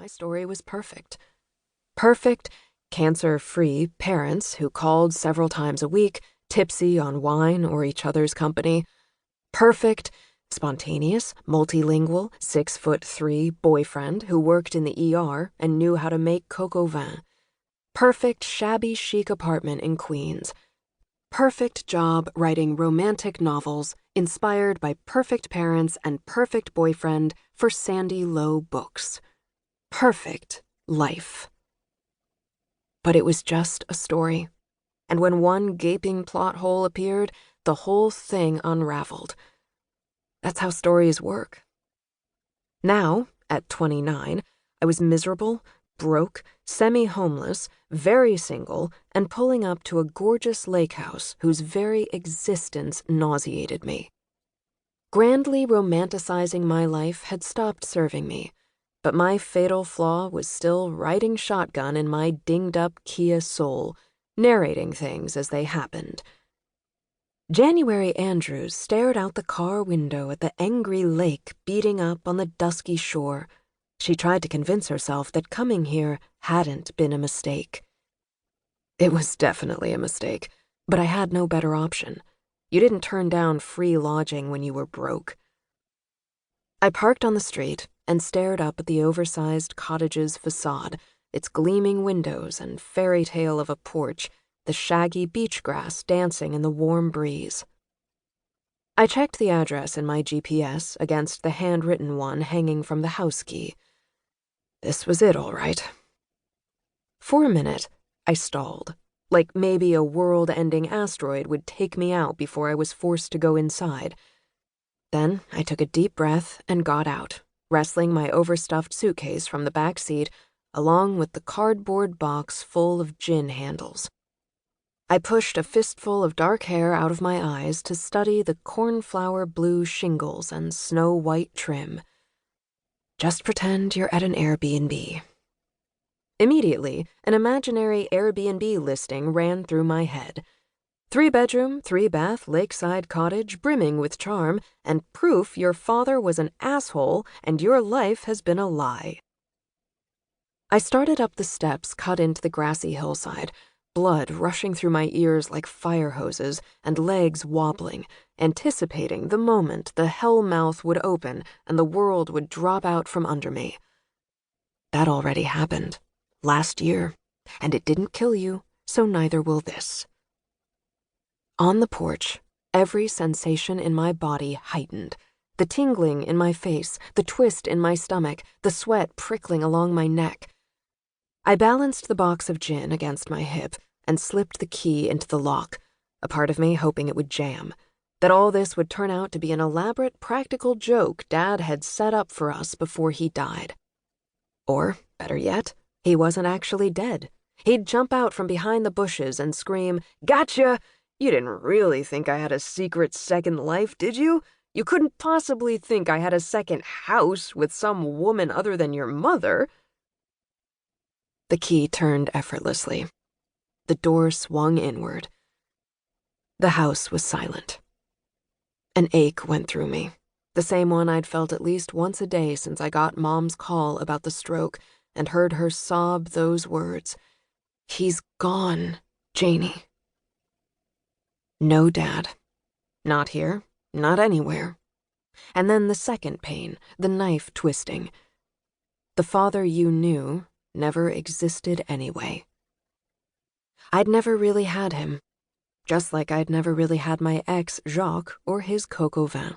My story was perfect. Perfect, cancer-free parents who called several times a week, tipsy on wine or each other's company. Perfect, spontaneous, multilingual, 6'3" boyfriend who worked in the ER and knew how to make coq au vin. Perfect, shabby chic apartment in Queens. Perfect job writing romantic novels inspired by perfect parents and perfect boyfriend for Sandy Low Books. Perfect life. But it was just a story, and when one gaping plot hole appeared, the whole thing unraveled. That's how stories work. Now, at 29, I was miserable, broke, semi-homeless, very single, and pulling up to a gorgeous lake house whose very existence nauseated me. Grandly romanticizing my life had stopped serving me, but my fatal flaw was still riding shotgun in my dinged-up Kia Soul, narrating things as they happened. January Andrews stared out the car window at the angry lake beating up on the dusky shore. She tried to convince herself that coming here hadn't been a mistake. It was definitely a mistake, but I had no better option. You didn't turn down free lodging when you were broke. I parked on the street and stared up at the oversized cottage's facade, its gleaming windows and fairy tale of a porch, the shaggy beach grass dancing in the warm breeze. I checked the address in my GPS against the handwritten one hanging from the house key. This was it, all right. For a minute, I stalled, like maybe a world-ending asteroid would take me out before I was forced to go inside. Then I took a deep breath and got out, wrestling my overstuffed suitcase from the back seat, along with the cardboard box full of gin handles. I pushed a fistful of dark hair out of my eyes to study the cornflower blue shingles and snow-white trim. Just pretend you're at an Airbnb. Immediately, an imaginary Airbnb listing ran through my head. 3-bedroom, 3-bath lakeside cottage brimming with charm and proof your father was an asshole and your life has been a lie. I started up the steps cut into the grassy hillside, blood rushing through my ears like fire hoses and legs wobbling, anticipating the moment the hell mouth would open and the world would drop out from under me. That already happened, last year, and it didn't kill you, so neither will this. On the porch, every sensation in my body heightened. The tingling in my face, the twist in my stomach, the sweat prickling along my neck. I balanced the box of gin against my hip and slipped the key into the lock, a part of me hoping it would jam, that all this would turn out to be an elaborate practical joke Dad had set up for us before he died. Or, better yet, he wasn't actually dead. He'd jump out from behind the bushes and scream, "Gotcha! You didn't really think I had a secret second life, did you? You couldn't possibly think I had a second house with some woman other than your mother." The key turned effortlessly. The door swung inward. The house was silent. An ache went through me, the same one I'd felt at least once a day since I got Mom's call about the stroke and heard her sob those words, "He's gone, Janie." No Dad. Not here, not anywhere. And then the second pain, the knife twisting. The father you knew never existed anyway. I'd never really had him, just like I'd never really had my ex, Jacques, or his coq au vin.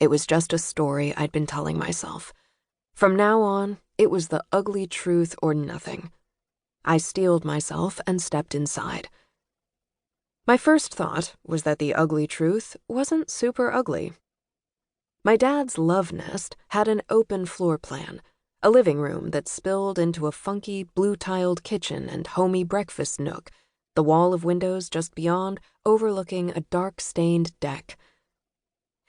It was just a story I'd been telling myself. From now on, it was the ugly truth or nothing. I steeled myself and stepped inside. My first thought was that the ugly truth wasn't super ugly. My dad's love nest had an open floor plan, a living room that spilled into a funky blue-tiled kitchen and homey breakfast nook, the wall of windows just beyond overlooking a dark-stained deck.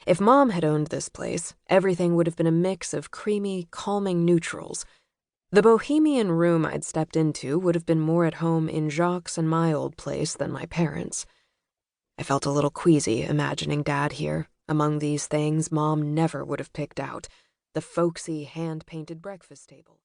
If Mom had owned this place, everything would have been a mix of creamy, calming neutrals. The bohemian room I'd stepped into would have been more at home in Jacques' and my old place than my parents'. I felt a little queasy imagining Dad here, among these things Mom never would have picked out, the folksy hand-painted breakfast table.